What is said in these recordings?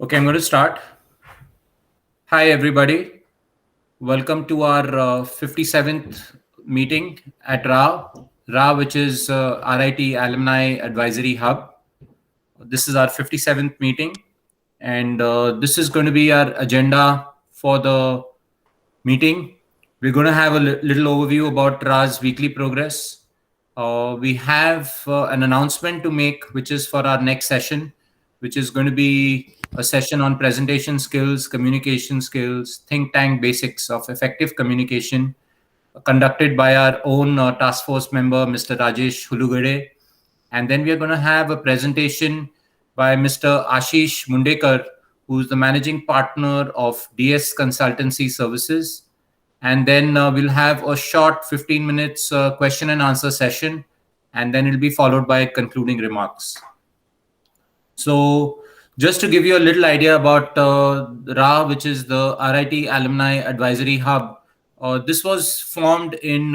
Okay, I'm going to start. Hi, everybody. Welcome to our 57th meeting at RA, which is RIT Alumni Advisory Hub. This is our 57th meeting, and this is going to be our agenda for the meeting. We're going to have a little overview about RA's weekly progress. We have an announcement to make, which is for our next session, which is going to be a session on presentation skills, communication skills, think tank basics of effective communication, conducted by our own task force member, Mr. Rajesh Hulugade. And then we are going to have a presentation by Mr. Ashish Mundekar, who's the managing partner of DS Consultancy Services. And then we'll have a short 15 minutes question and answer session, and then it'll be followed by concluding remarks. So just to give you a little idea about RA, which is the RIT Alumni Advisory Hub, this was formed in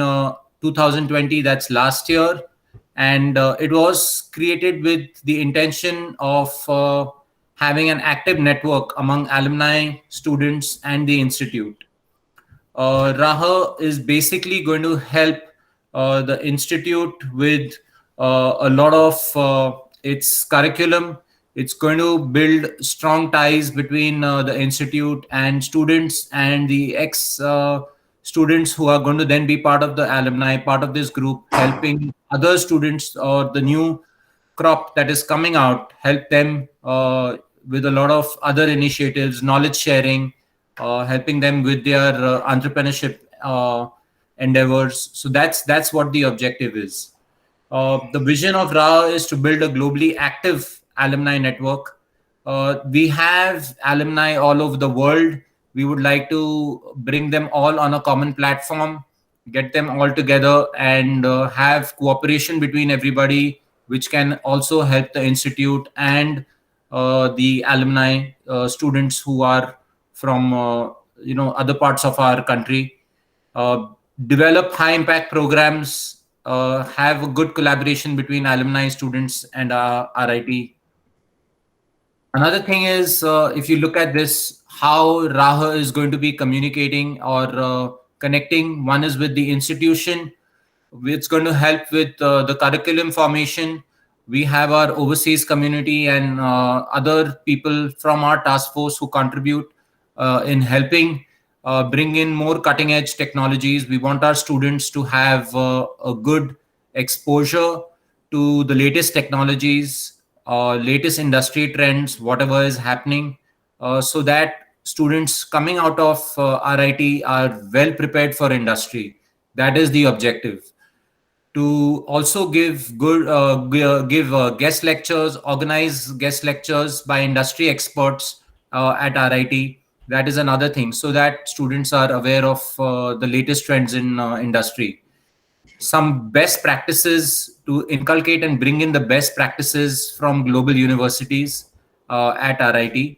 2020, that's last year, and it was created with the intention of having an active network among alumni, students, and the institute. Raha is basically going to help the institute with a lot of its curriculum. It's going to build strong ties between the institute and students and the ex students who are going to then be part of the alumni, part of this group, helping other students or the new crop that is coming out, help them with a lot of other initiatives, knowledge sharing, helping them with their entrepreneurship endeavors. So that's what the objective is. The vision of RA is to build a globally active alumni network. We have alumni all over the world. We would like to bring them all on a common platform, get them all together, and have cooperation between everybody, which can also help the institute and the alumni students who are from other parts of our country. Develop high impact programs, have a good collaboration between alumni, students, and RIT. Another thing is, if you look at this, how Raha is going to be communicating or connecting. One is with the institution. It's going to help with the curriculum formation. We have our overseas community and other people from our task force who contribute in helping bring in more cutting edge technologies. We want our students to have a good exposure to the latest technologies, latest industry trends, whatever is happening, so that students coming out of RIT are well prepared for industry. That is the objective. To also give good give guest lectures, organize guest lectures by industry experts at RIT. That is another thing, so that students are aware of the latest trends in industry. Some best practices, to inculcate and bring in the best practices from global universities at RIT.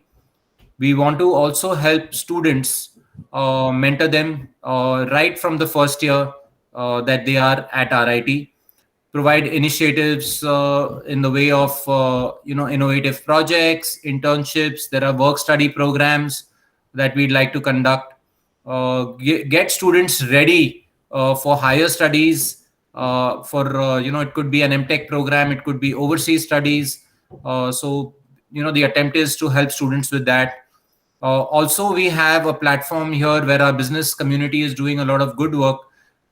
We want to also help students, mentor them right from the first year that they are at RIT, provide initiatives in the way of innovative projects, internships. There are work study programs that we'd like to conduct. Get students ready for higher studies. For it could be an MTech program, it could be overseas studies. So the attempt is to help students with that. Also, we have a platform here where our business community is doing a lot of good work,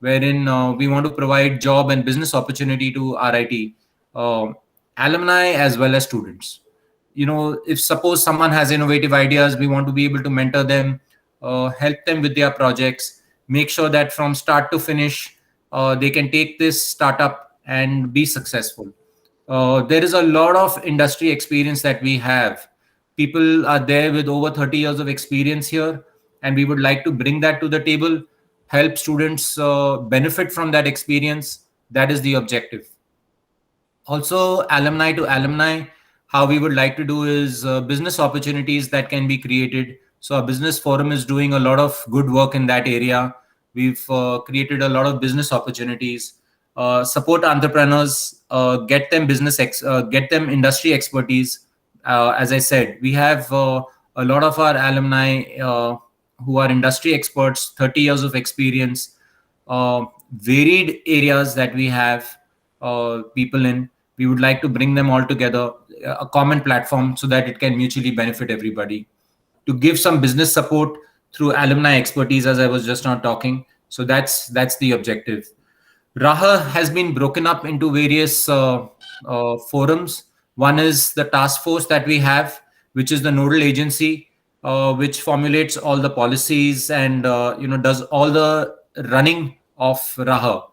wherein we want to provide job and business opportunity to RIT alumni as well as students. If suppose someone has innovative ideas, we want to be able to mentor them, help them with their projects, make sure that from start to finish, they can take this startup and be successful. There is a lot of industry experience that we have. People are there with over 30 years of experience here, and we would like to bring that to the table, help students benefit from that experience. That is the objective. Also, alumni to alumni, how we would like to do is business opportunities that can be created. So our business forum is doing a lot of good work in that area. We've created a lot of business opportunities, support entrepreneurs, get them get them industry expertise, As I said, we have a lot of our alumni who are industry experts, 30 years of experience, varied areas that we have people in. We would like to bring them all together, a common platform so that it can mutually benefit everybody. To give some business support through alumni expertise, as I was just now talking. So that's the objective. Raha has been broken up into various forums. One is the task force that we have, which is the nodal agency, which formulates all the policies and does all the running of Raha.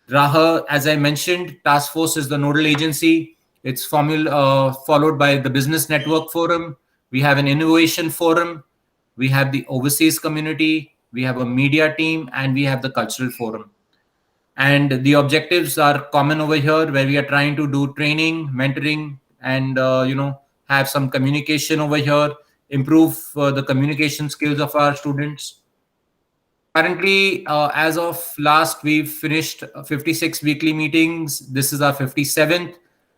Raha, as I mentioned, task force is the nodal agency. It's followed by the business network forum. We have an innovation forum. We have the overseas community. We have a media team, and we have the cultural forum. And the objectives are common over here, where we are trying to do training, mentoring, and have some communication over here, improve the communication skills of our students. Currently, as of last, we've finished 56 weekly meetings. This is our 57th.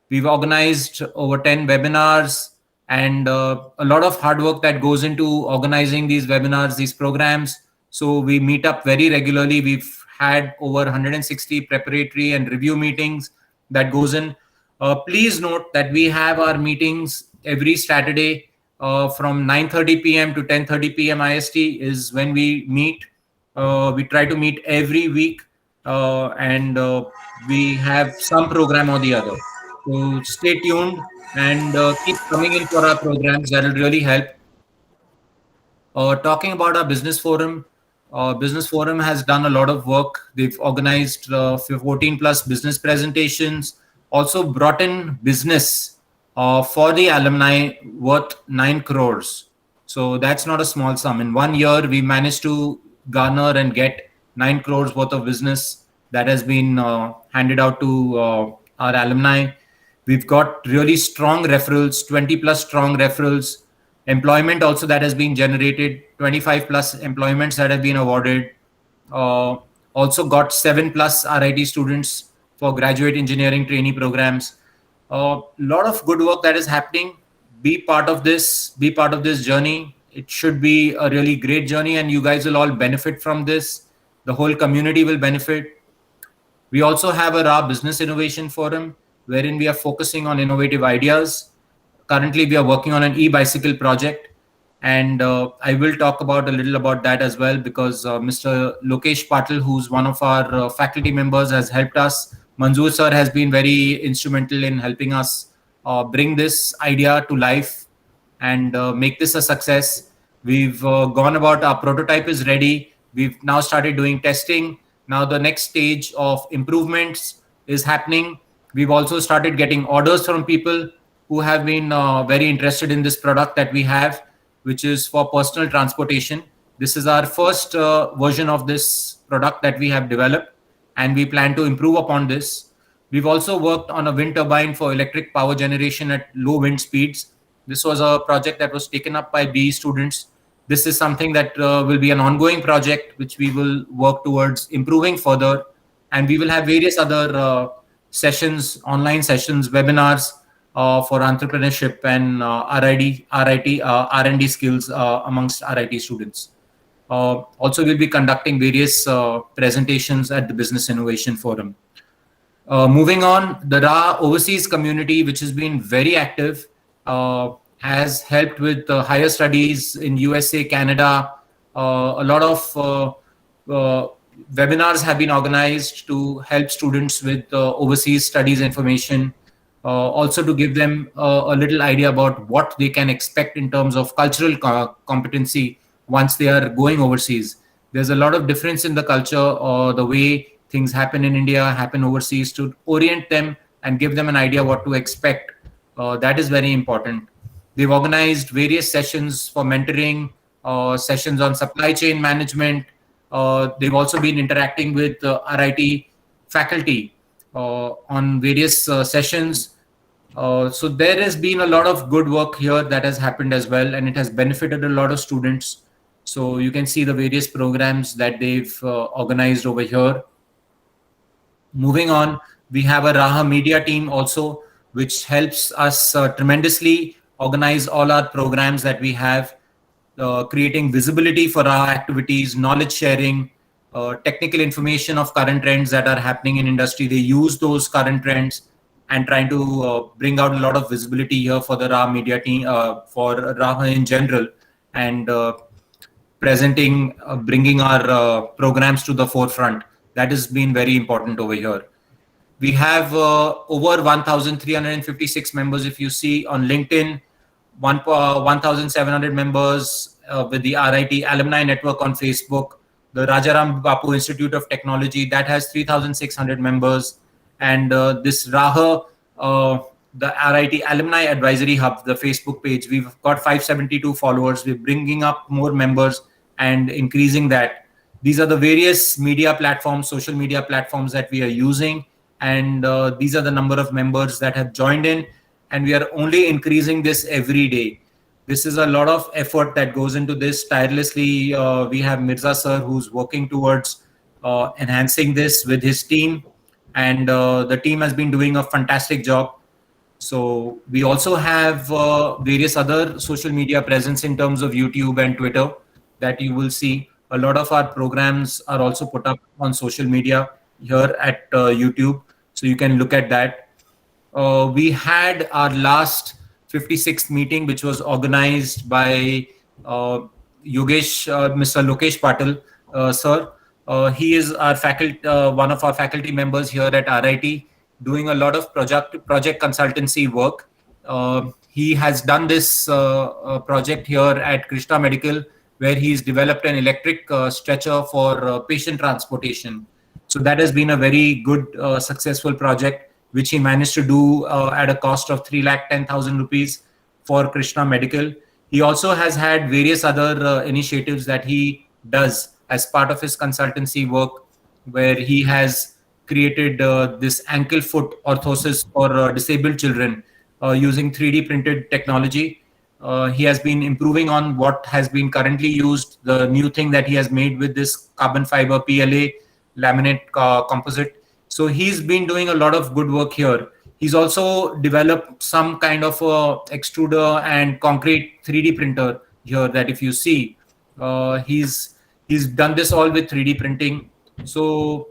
We've organized over 10 webinars, and a lot of hard work that goes into organizing these webinars, these programs. So we meet up very regularly. We've had over 160 preparatory and review meetings that goes in. Please note that we have our meetings every Saturday from 9:30 p.m. to 10:30 p.m. IST is when we meet. We try to meet every week, and we have some program or the other. So stay tuned and keep coming in for our programs. That will really help. Talking about our business forum has done a lot of work. They've organized 14 plus business presentations, also brought in business for the alumni worth 9 crores. So that's not a small sum. In 1 year, we managed to garner and get 9 crores worth of business that has been handed out to our alumni. We've got really strong referrals, 20 plus strong referrals. Employment also that has been generated, 25 plus employments that have been awarded. Also got 7 plus RIT students for graduate engineering trainee programs. A lot of good work that is happening. Be part of this. Be part of this journey. It should be a really great journey, and you guys will all benefit from this. The whole community will benefit. We also have a RA Business Innovation Forum, wherein we are focusing on innovative ideas. Currently, we are working on an e-bicycle project, and I will talk about a little about that as well, because Mr. Lokesh Patil, who's one of our faculty members, has helped us. Manzoor sir has been very instrumental in helping us bring this idea to life and make this a success. We've gone about, our prototype is ready. We've now started doing testing. Now the next stage of improvements is happening. We've also started getting orders from people who have been very interested in this product that we have, which is for personal transportation. This is our first version of this product that we have developed, and we plan to improve upon this. We've also worked on a wind turbine for electric power generation at low wind speeds. This was a project that was taken up by BE students. This is something that will be an ongoing project, which we will work towards improving further. And we will have various other sessions, online sessions, webinars for entrepreneurship and R&D skills amongst RIT students. Also, we'll be conducting various presentations at the Business Innovation Forum. Moving on, the RA overseas community, which has been very active, has helped with higher studies in USA, Canada. A lot of webinars have been organized to help students with overseas studies information. Also to give them a little idea about what they can expect in terms of cultural competency once they are going overseas. There's a lot of difference in the culture or the way things happen in India, happen overseas, to orient them and give them an idea what to expect. That is very important. They've organized various sessions for mentoring, sessions on supply chain management. They've also been interacting with RIT faculty on various sessions. So there has been a lot of good work here that has happened as well, and it has benefited a lot of students. So you can see the various programs that they've organized over here. Moving on, we have a Raha media team also, which helps us tremendously organize all our programs that we have, creating visibility for our activities, knowledge sharing, technical information of current trends that are happening in industry. They use those current trends and trying to bring out a lot of visibility here for the RA media team, for RA in general, and bringing our programs to the forefront. That has been very important over here. We have over 1,356 members. If you see on LinkedIn, 1,700 members with the RIT Alumni Network on Facebook. The Rajaram Bapu Institute of Technology, that has 3,600 members. And this RAHA, the RIT Alumni Advisory Hub, the Facebook page, we've got 572 followers. We're bringing up more members and increasing that. These are the various media platforms, social media platforms that we are using. And these are the number of members that have joined in. And we are only increasing this every day. This is a lot of effort that goes into this tirelessly. We have Mirza sir who's working towards enhancing this with his team. And the team has been doing a fantastic job. So we also have various other social media presence in terms of YouTube and Twitter that you will see. A lot of our programs are also put up on social media here at YouTube. So you can look at that. We had our last 56th meeting, which was organized by Mr. Lokesh Patil, sir. He is our faculty, one of our faculty members here at RIT, doing a lot of project consultancy work. He has done this project here at Krishna Medical, where he's developed an electric stretcher for patient transportation. So that has been a very good, successful project, which he managed to do at a cost of 3,10,000 rupees for Krishna Medical. He also has had various other initiatives that he does as part of his consultancy work, where he has created this ankle foot orthosis for disabled children using 3D printed technology. He has been improving on what has been currently used, the new thing that he has made with this carbon fiber PLA laminate composite. So he's been doing a lot of good work here. He's also developed some kind of extruder and concrete 3D printer here that if you see, he's done this all with 3D printing. So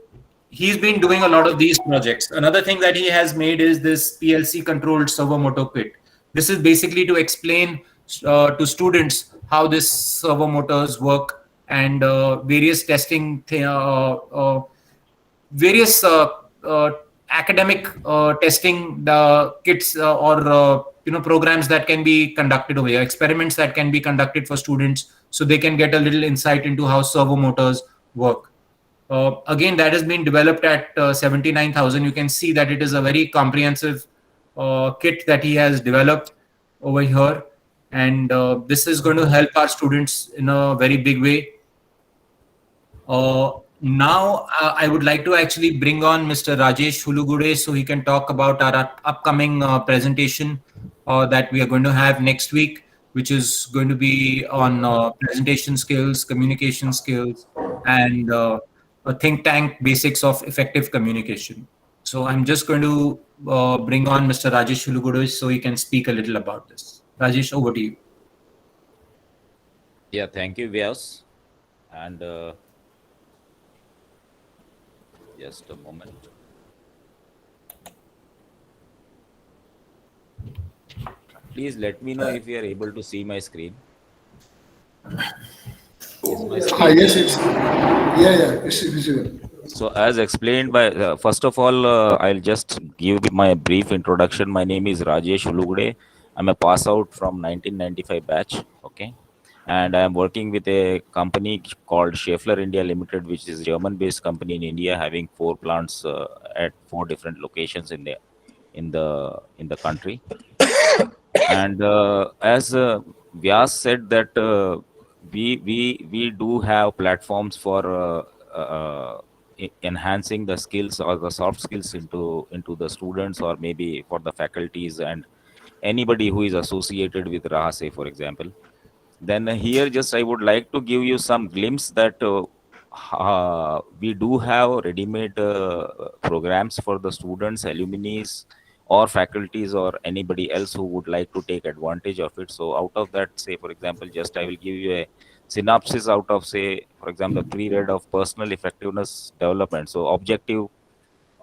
he's been doing a lot of these projects. Another thing that he has made is this PLC controlled servo motor kit. This is basically to explain to students how this servo motors work and various testing, various academic testing the kits or programs that can be conducted over here, experiments that can be conducted for students, so they can get a little insight into how servo motors work. Again, that has been developed at 79,000. You can see that it is a very comprehensive kit that he has developed over here. And this is going to help our students in a very big way. Now, I would like to actually bring on Mr. Rajesh Hulugude so he can talk about our upcoming presentation that we are going to have next week, which is going to be on presentation skills, communication skills, and a think tank basics of effective communication. So I'm just going to bring on Mr. Rajesh Hulugude so he can speak a little about this. Rajesh, over to you. Yeah, thank you, Vyas. And just a moment. Please let me know if you are able to see my screen. Yes, it's visible. So as explained by, first of all, I'll just give my brief introduction. My name is Rajesh Hulugude. I'm a pass out from 1995 batch. Okay. And I'm working with a company called Schaeffler India Limited, which is a German-based company in India, having 4 plants at 4 different locations in the country. And as Vyas said that we do have platforms for enhancing the skills or the soft skills into the students, or maybe for the faculties and anybody who is associated with RAHASE, for example. Then here just I would like to give you some glimpse that we do have ready-made programs for the students, alumni, or faculties or anybody else who would like to take advantage of it. So out of that, say for example, just I will give you a synopsis out of, say for example, the three red of personal effectiveness development. So objective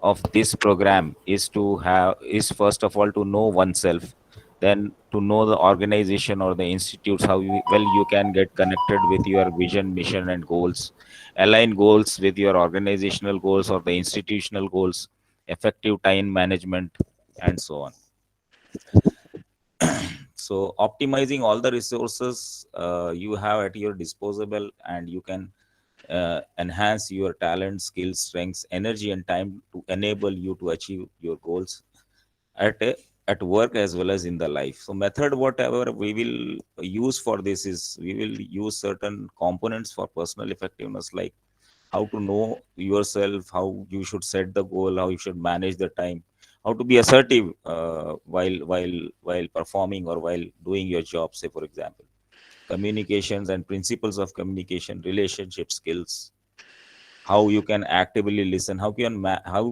of this program is first of all to know oneself, then to know the organization or the institutes, how you can get connected with your vision, mission and goals, align goals with your organizational goals or the institutional goals, effective time management, and so on. So optimizing all the resources you have at your disposal, and you can enhance your talent, skills, strengths, energy and time to enable you to achieve your goals at at work as well as in the life. So method whatever we will use for this is, we will use certain components for personal effectiveness, like how to know yourself, how you should set the goal, how you should manage the time, how to be assertive while performing or while doing your job, say for example, communications and principles of communication, relationship skills, how you can actively listen, how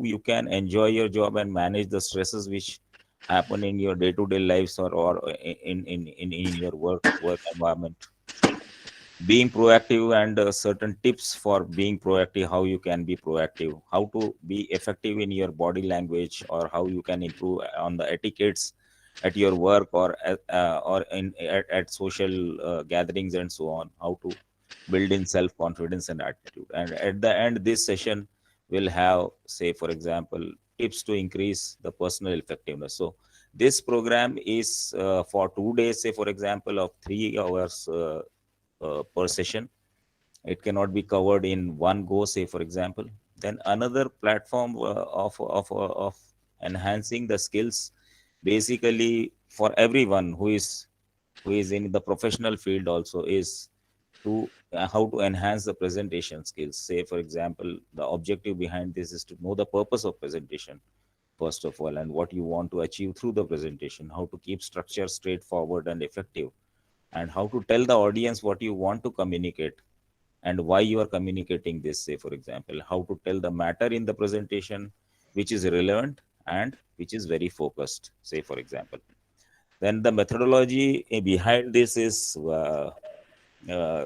you can enjoy your job and manage the stresses which happen in your day-to-day lives, or in your work environment, being proactive, and certain tips for being proactive, how you can be proactive, how to be effective in your body language, or how you can improve on the etiquettes at your work, or at social gatherings and so on, how to build in self confidence and attitude. And at the end, this session will have, say for example, tips to increase the personal effectiveness. So this program is for 2 days, say for example, of 3 hours per session. It cannot be covered in one go, say for example. Then another platform of enhancing the skills, basically for everyone who is in the professional field also, is to how to enhance the presentation skills. Say for example, the objective behind this is to know the purpose of presentation first of all, and what you want to achieve through the presentation, how to keep structure straightforward and effective, and how to tell the audience what you want to communicate and why you are communicating this. Say for example, how to tell the matter in the presentation which is relevant and which is very focused, say for example. Then the methodology behind this is,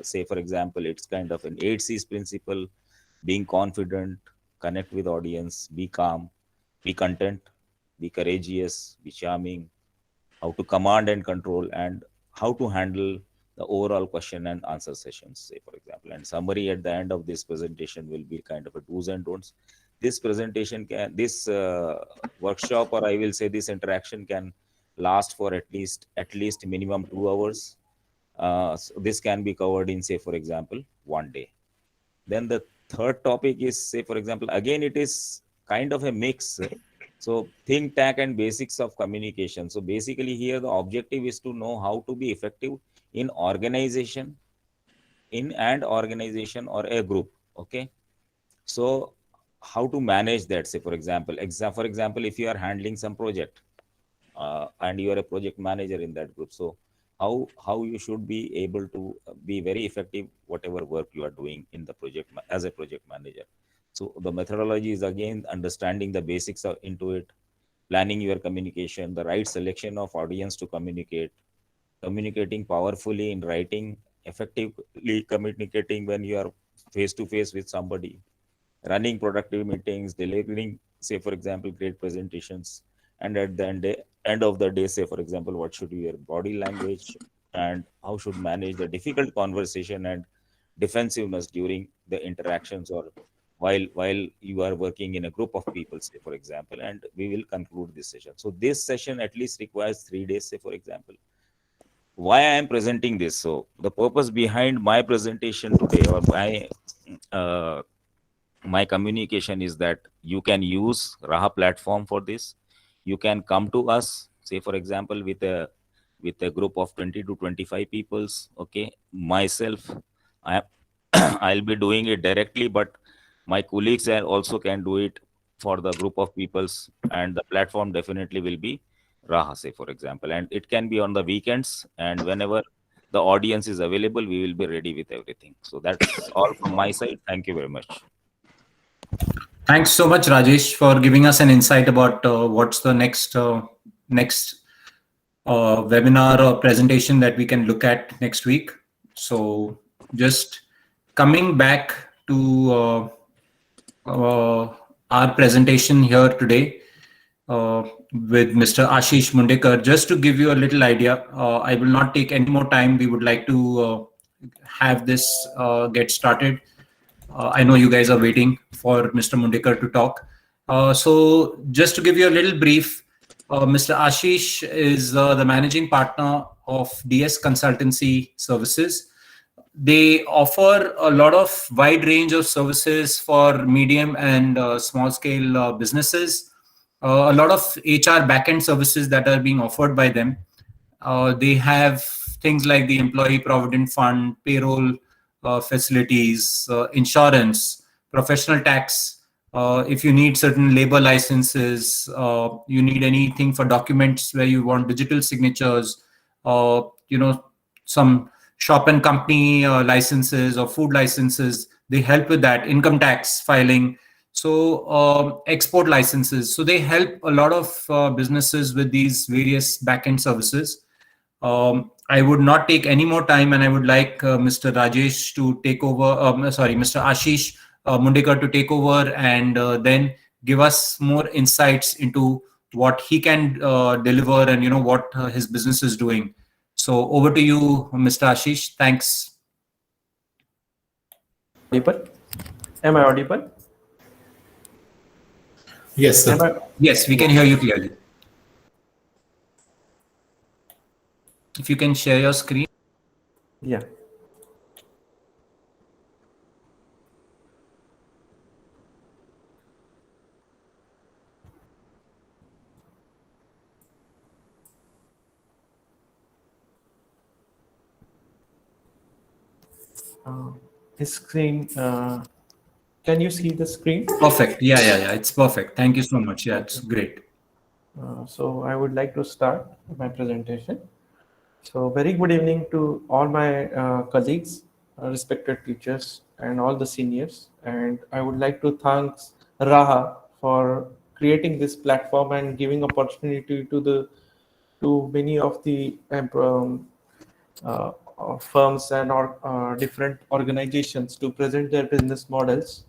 say for example, it's kind of an 8 C's principle: being confident, connect with audience, be calm, be content, be courageous, be charming, how to command and control, and how to handle the overall question and answer sessions, say for example. And summary at the end of this presentation will be kind of a do's and don'ts. This presentation can, this workshop, or I will say this interaction, can last for at least minimum 2 hours. So this can be covered in, say for example, one day. Then the third topic is, say for example, again it is kind of a mix. So think tank and basics of communication. So basically here the objective is to know how to be effective in organization, in an organization or a group. Okay. So how to manage that, say for example, for example, if you are handling some project, and you are a project manager in that group, so how you should be able to be very effective whatever work you are doing in the project as a project manager. So the methodology is again understanding the basics into it, planning your communication, the right selection of audience to communicate, communicating powerfully in writing, effectively communicating when you are face to face with somebody, running productive meetings, delivering, say for example, great presentations, and at the end of the day, say for example, what should be your body language, and how should manage the difficult conversation and defensiveness during the interactions, or while you are working in a group of people, say for example. And we will conclude this session. So this session at least requires 3 days, say for example. Why I am presenting this? So the purpose behind my presentation today, or uh, my communication, is that you can use Raha platform for this. You can come to us, say for example, with a group of 20 to 25 peoples. Okay, myself, I I'll be doing it directly, but my colleagues also can do it for the group of peoples, and the platform definitely will be Raha, say for example. And it can be on the weekends, and whenever the audience is available, we will be ready with everything. So that's all from my side. Thank you very much. Thanks so much, Rajesh, for giving us an insight about what's the next webinar or presentation that we can look at next week. So just coming back to our presentation here today with Mr. Ashish Mundekar, just to give you a little idea, I will not take any more time. We would like to have this get started. I know you guys are waiting for Mr. Mundekar to talk. So just to give you a little brief, Mr. Ashish is the managing partner of DS Consultancy Services. They offer a lot of wide range of services for medium and small scale businesses. A lot of HR backend services that are being offered by them. They have things like the employee provident fund, payroll facilities, insurance, professional tax. If you need certain labor licenses, you need anything for documents where you want digital signatures, some shop and company licenses or food licenses, they help with that. Income tax filing. So export licenses. So they help a lot of businesses with these various backend services. I would not take any more time, and I would like Mr. Rajesh to take over. Mr. Ashish Mundekar to take over, and then give us more insights into what he can deliver, and what his business is doing. So over to you, Mr. Ashish. Thanks. Audible? Am I audible? Yes, sir. Yes, we can hear you clearly. If you can share your screen. Yeah. His screen. Can you see the screen? Perfect. Yeah. It's perfect. Thank you so much. Yeah, it's great. So I would like to start my presentation. So very good evening to all my colleagues, respected teachers, and all the seniors. And I would like to thank Raha for creating this platform and giving opportunity to many of the firms and different organizations to present their business models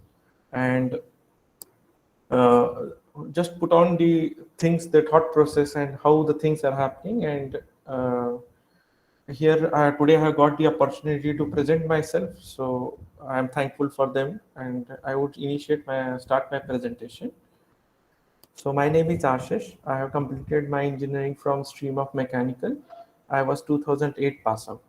and just put on the things, the thought process and how the things are happening. And here today I have got the opportunity to present myself, so I am thankful for them, and I would start my presentation. So my name is Ashish. I have completed my engineering from stream of mechanical. I was 2008 pass out.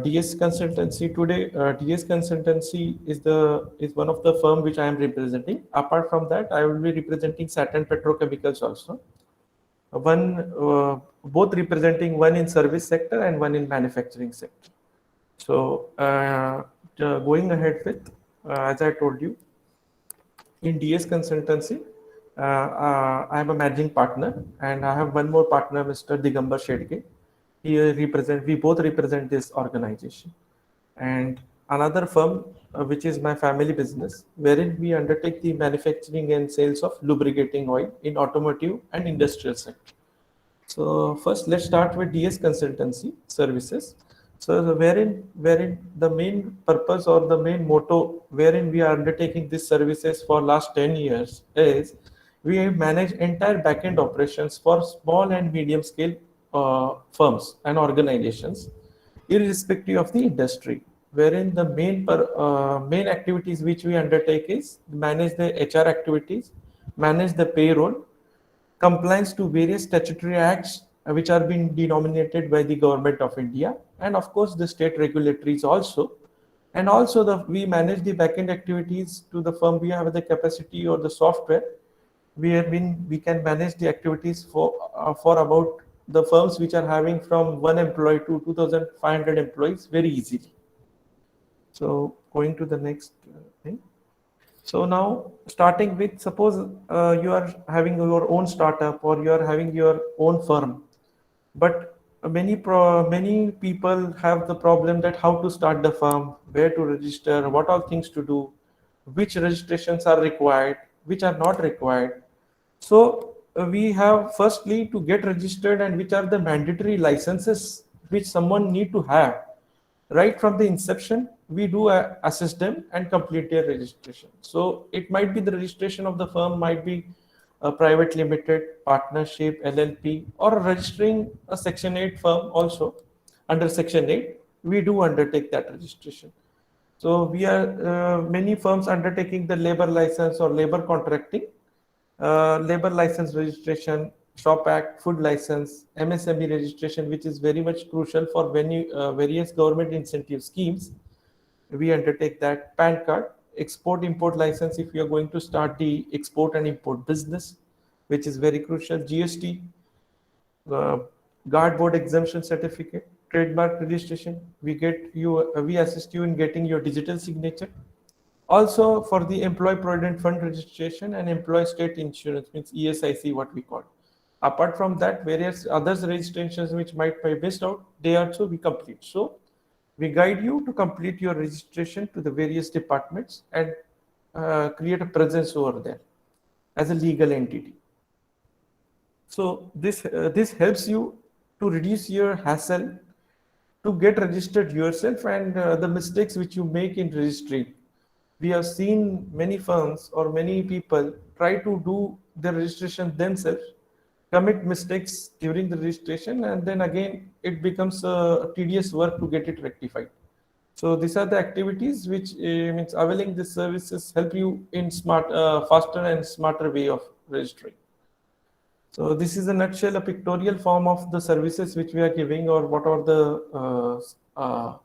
DS Consultancy today. DS Consultancy is one of the firm which I am representing. Apart from that, I will be representing Saturn Petrochemicals also. Both representing one in service sector and one in manufacturing sector. So going ahead with, as I told you, in DS Consultancy, I am a managing partner, and I have one more partner, Mr. Digambar Shedke. We both represent this organization. And another firm, which is my family business, wherein we undertake the manufacturing and sales of lubricating oil in automotive and industrial sector. So first, let's start with DS Consultancy Services. So wherein the main purpose or the main motto wherein we are undertaking these services for last 10 years is we manage entire backend operations for small and medium scale firms and organizations, irrespective of the industry, wherein the main activities which we undertake is manage the HR activities, manage the payroll, compliance to various statutory acts which are being denominated by the government of India, and of course the state regulatories also. And also we manage the backend activities to the firm. We have the capacity or the software we can manage the activities for about the firms which are having from 1 employee to 2,500 employees very easily. So going to the next thing. So now starting with, suppose you are having your own startup or you are having your own firm, but many people have the problem that how to start the firm, where to register, what all things to do, which registrations are required, which are not required. So we have firstly to get registered and which are the mandatory licenses which someone need to have. Right from the inception, we do assess them and complete their registration. So it might be the registration of the firm might be a private limited, partnership, LLP, or registering a Section 8 firm also. Under Section 8, we do undertake that registration. So we are many firms undertaking the labor license or labor contracting, labor license registration, Shop Act, food license, MSME registration, which is very much crucial for various government incentive schemes. We undertake that. PAN card, export import license if you are going to start the export and import business, which is very crucial. GST, guard board exemption certificate, trademark registration. We assist you in getting your digital signature. Also for the employee provident fund registration and employee state insurance, means ESIC, what we call. Apart from that, various others registrations which might be missed out, they also we complete. So we guide you to complete your registration to the various departments and create a presence over there as a legal entity. So this helps you to reduce your hassle to get registered yourself and the mistakes which you make in registering. We have seen many firms or many people try to do the registration themselves, commit mistakes during the registration, and then again it becomes a tedious work to get it rectified. So these are the activities which means availing these services help you in faster and smarter way of registering. So this is a nutshell, a pictorial form of the services which we are giving, or what are the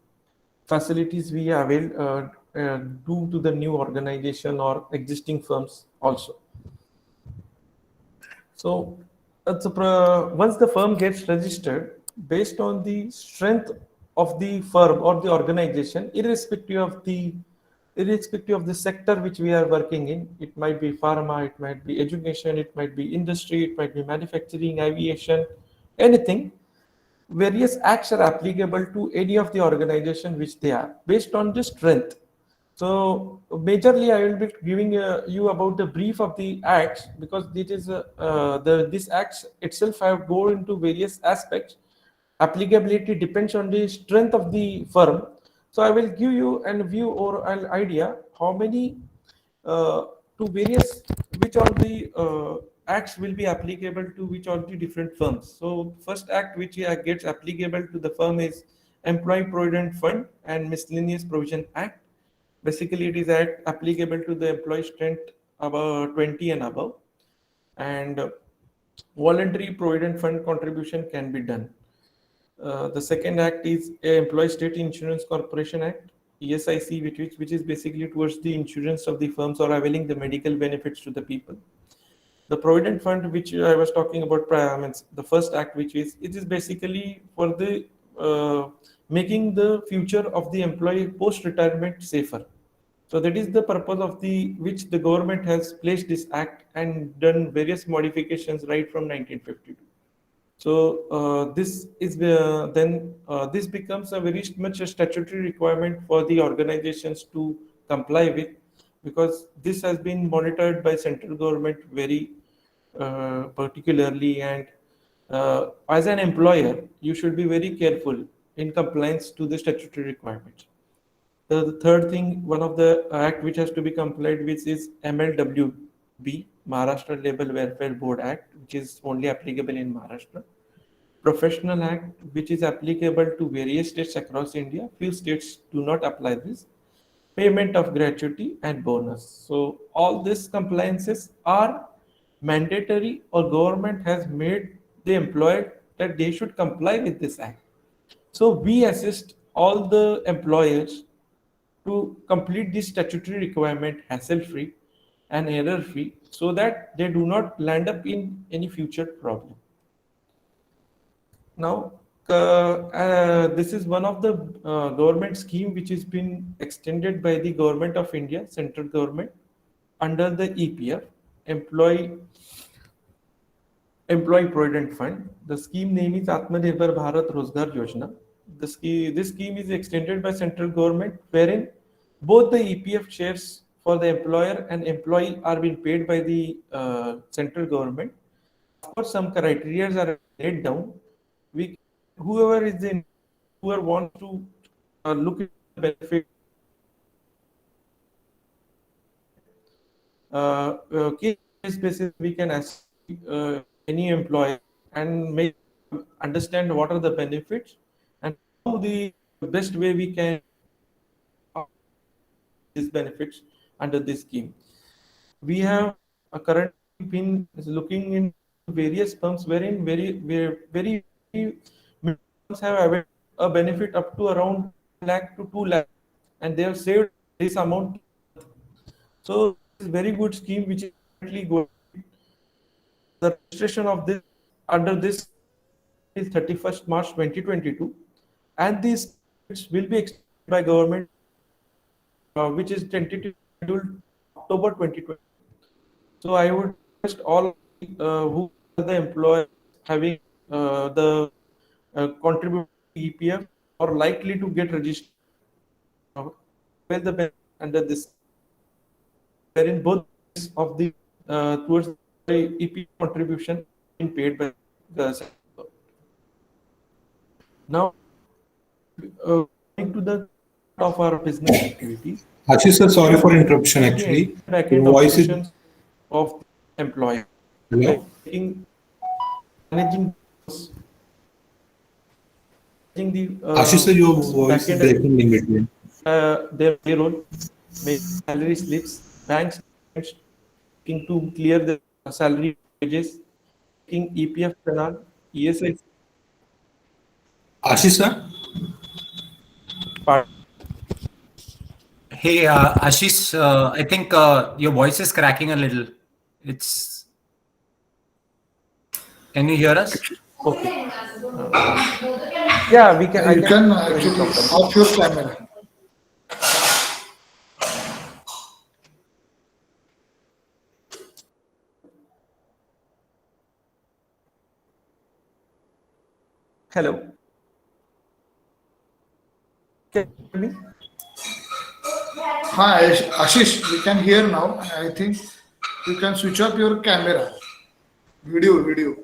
facilities we avail do to the new organization or existing firms also. So once the firm gets registered, based on the strength of the firm or the organization, irrespective of the sector which we are working in, it might be pharma, it might be education, it might be industry, it might be manufacturing, aviation, anything. Various acts are applicable to any of the organization which they are based on the strength. So majorly I will be giving you about the brief of the acts, because it is this acts itself have go into various aspects. Applicability depends on the strength of the firm. So I will give you a view or an idea how many to various, which all the acts will be applicable to which all the different firms. So first act which gets applicable to the firm is Employee Provident Fund and Miscellaneous Provision Act. Basically, it is applicable to the employee strength about 20 and above, and voluntary provident fund contribution can be done. The second act is Employee State Insurance Corporation Act, ESIC, which is basically towards the insurance of the firms or availing the medical benefits to the people. The provident fund, which I was talking about, the first act, it is basically for the making the future of the employee post-retirement safer. So that is the purpose of which the government has placed this act and done various modifications right from 1952. So this is this becomes a very much a statutory requirement for the organizations to comply with, because this has been monitored by central government very particularly, and as an employer you should be very careful in compliance to the statutory requirements. The third thing, one of the act which has to be complied with is MLWB, Maharashtra Labour Welfare Board Act, which is only applicable in Maharashtra. Professional Act, which is applicable to various states across India. Few states do not apply this. Payment of gratuity and bonus. So all these compliances are mandatory, or government has made the employer that they should comply with this act. So we assist all the employers to complete this statutory requirement hassle-free and error-free, so that they do not land up in any future problem. Now, this is one of the government scheme which has been extended by the government of India, central government, under the EPF, Employee Provident Fund. The scheme name is Atmanirbhar Bharat Rozgar Yojana. This scheme is extended by central government, wherein both the EPF shares for the employer and employee are being paid by the central government. Of course, some criteria are laid down. Whoever is in, whoever wants to look at the benefit, case basis, we can ask any employer and make understand what are the benefits and how the best way we can these benefits under this scheme. We have currently been looking in various firms wherein very firms have availed a benefit up to around lakh to 2 lakh, and they have saved this amount. So it's a very good scheme which is currently going. The registration of this under this is 31st March 2022, and these will be extended by government, which is tentatively scheduled October 2020. So I would request all who are the employers having the contribute to EPF or likely to get registered well the benefit under this, wherein both of the towards the EPF contribution being paid by the sector. Now, going to the of our business activities. Ashish sir, sorry for interruption actually. Backend Your voice is... operations of the employer. Hello? Managing the Ashish sir, your voice is breaking in between. their payroll, make salary slips, bank statements, to clear the salary wages, taking EPF channel, ESI Ashish sir? part. Hey, Ashish, I think your voice is cracking a little. It's. Can you hear us? Okay. Yeah, we can. You can actually off your camera. Hello. Can you hear me? Hi, Ashish, we can hear now. I think you can switch off your camera. Video.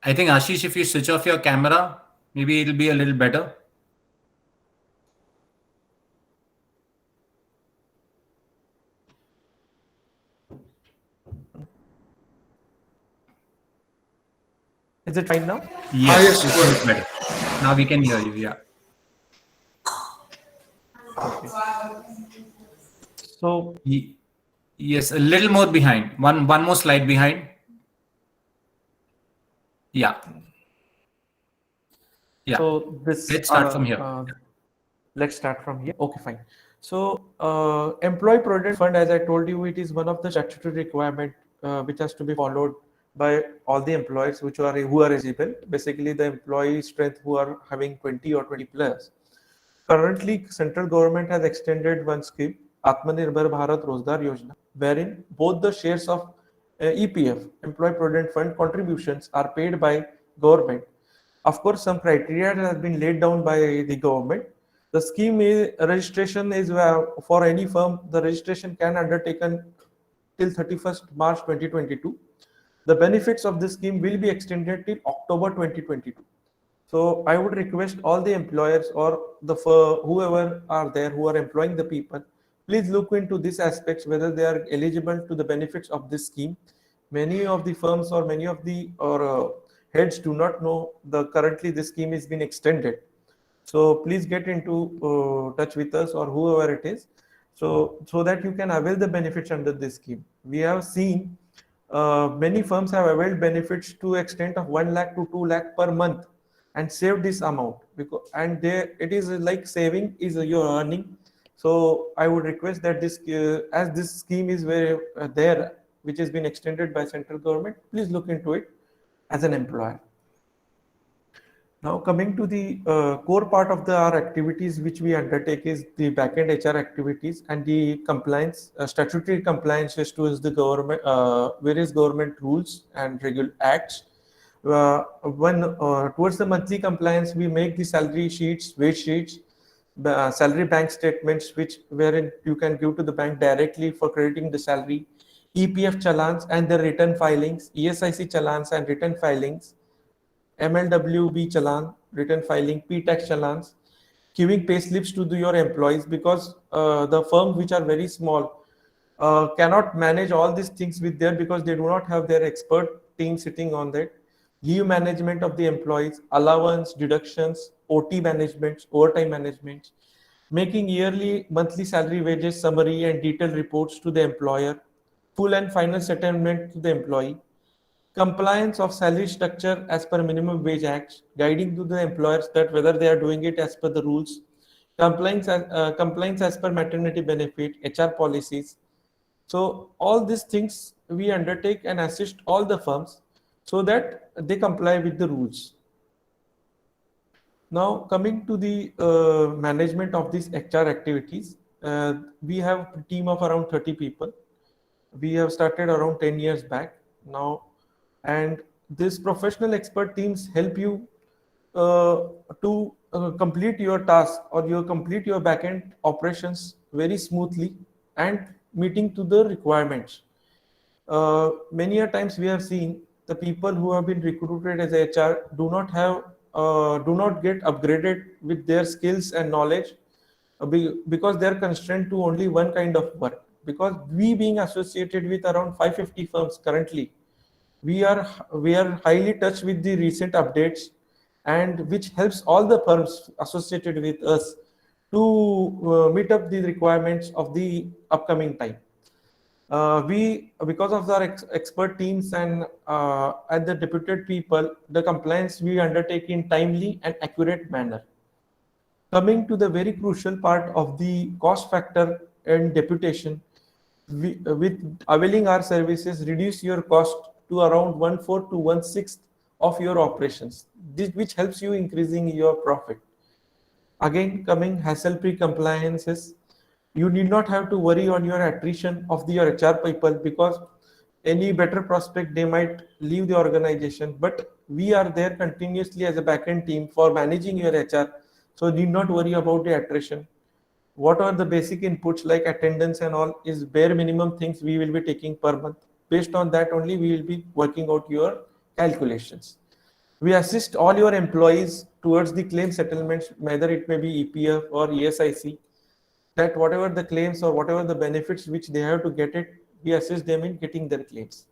I think, Ashish, if you switch off your camera, maybe it'll be a little better. Is it fine now? Yes, yes, it's go much better. Now we can hear you, yeah. So Yes, a little more behind. One more slide behind. Yeah. Yeah. So this. Let's start from here. Let's start from here. Okay, fine. So employee provident fund, as I told you, it is one of the statutory requirement which has to be followed by all the employees who are eligible. Basically, the employee strength who are having 20 or 20 plus. Currently, central government has extended one scheme, Atmanirbhar Bharat Rozgar Yojana, wherein both the shares of EPF, Employee Provident Fund contributions, are paid by government. Of course, some criteria has been laid down by the government. The scheme is registration is for any firm. The registration can undertaken till 31st March 2022. The benefits of this scheme will be extended till October 2022. So I would request all the employers or the whoever are there who are employing the people, please look into these aspects whether they are eligible to the benefits of this scheme. Many of the firms or many of the heads do not know the currently this scheme is being extended. So please get into touch with us or whoever it is, so that you can avail the benefits under this scheme. We have seen many firms have availed benefits to extent of 1 lakh to 2 lakh per month and saved this amount, because and there it is like saving is your earning. So I would request that this as this scheme is very there, which has been extended by central government, please look into it as an employer. Now coming to the core part of our activities which we undertake is the backend HR activities and the compliance, statutory compliances to the government, various government rules and regular acts. When towards the monthly compliance, we make the salary sheets, wage sheets, salary bank statements, which wherein you can give to the bank directly for crediting the salary, EPF challans and the return filings, ESIC challans and return filings, MLWB challan, return filing, P-tax challans, giving pay slips to your employees, because the firms which are very small cannot manage all these things with their, because they do not have their expert team sitting on that. Leave management of the employees, allowance, deductions, OT management, overtime management, making yearly, monthly salary, wages summary and detailed reports to the employer, full and final settlement to the employee, compliance of salary structure as per minimum wage acts, guiding to the employers that whether they are doing it as per the rules, compliance as per maternity benefit, HR policies. So all these things we undertake and assist all the firms so that they comply with the rules. Now coming to the management of these HR activities, we have a team of around 30 people. We have started around 10 years back now, and these professional expert teams help you to complete your task or you complete your backend operations very smoothly and meeting to the requirements. Many a times we have seen the people who have been recruited as HR do not get upgraded with their skills and knowledge because they are constrained to only one kind of work. Because we being associated with around 550 firms currently, we are highly touched with the recent updates, and which helps all the firms associated with us to meet up the requirements of the upcoming time. Because of our expert teams and at the deputed people, the compliance we undertake in timely and accurate manner. Coming to the very crucial part of the cost factor and deputation, with availing our services, reduce your cost to around 1/4 to 1/6 of your operations, which helps you increasing your profit. Again, coming hassle-free compliances, you need not have to worry on your attrition of your HR people, because any better prospect, they might leave the organization, but we are there continuously as a backend team for managing your HR. So need not worry about the attrition. What are the basic inputs like attendance and all is bare minimum things we will be taking per month. Based on that only we will be working out your calculations. We assist all your employees towards the claim settlements, whether it may be EPF or ESIC, that whatever the claims or whatever the benefits which they have to get it, we assist them in getting their claims.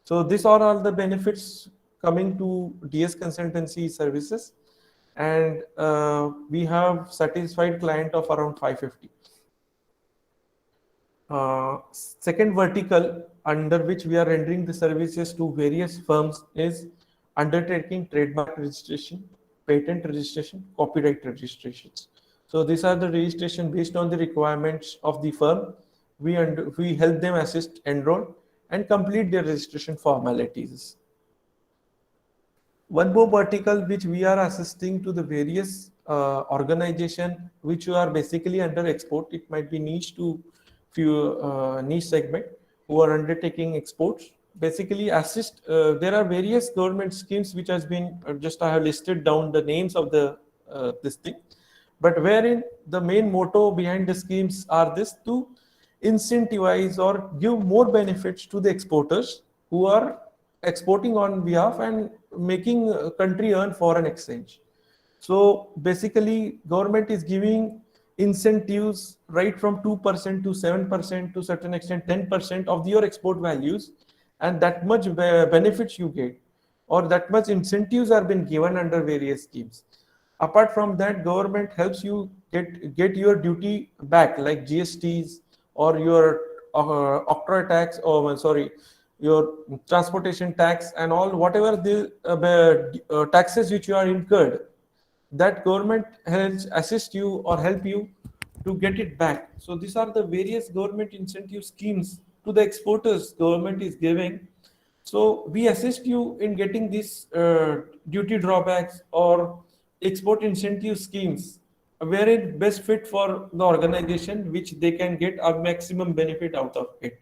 So these are all the benefits coming to DS consultancy services, and we have satisfied client of around 550. Second vertical under which we are rendering the services to various firms is undertaking trademark registration, patent registration, copyright registrations. So these are the registration based on the requirements of the firm. We help them assist, enroll, and complete their registration formalities. One more vertical which we are assisting to the various organization which are basically under export. It might be niche to few niche segment who are undertaking exports. Basically assist. There are various government schemes which has been just I have listed down the names of the this thing, but wherein the main motto behind the schemes are this: to incentivize or give more benefits to the exporters who are exporting on behalf and making country earn foreign exchange. So basically government is giving incentives right from 2% to 7% to certain extent 10% of your export values, and that much benefits you get, or that much incentives are been given under various schemes. Apart from that, government helps you get your duty back, like GSTs or your octroi tax, or your transportation tax and all, whatever the taxes which you are incurred, that government helps assist you or help you to get it back. So these are the various government incentive schemes to the exporters government is giving. So we assist you in getting these duty drawbacks or export incentive schemes where it best fit for the organization, which they can get a maximum benefit out of it.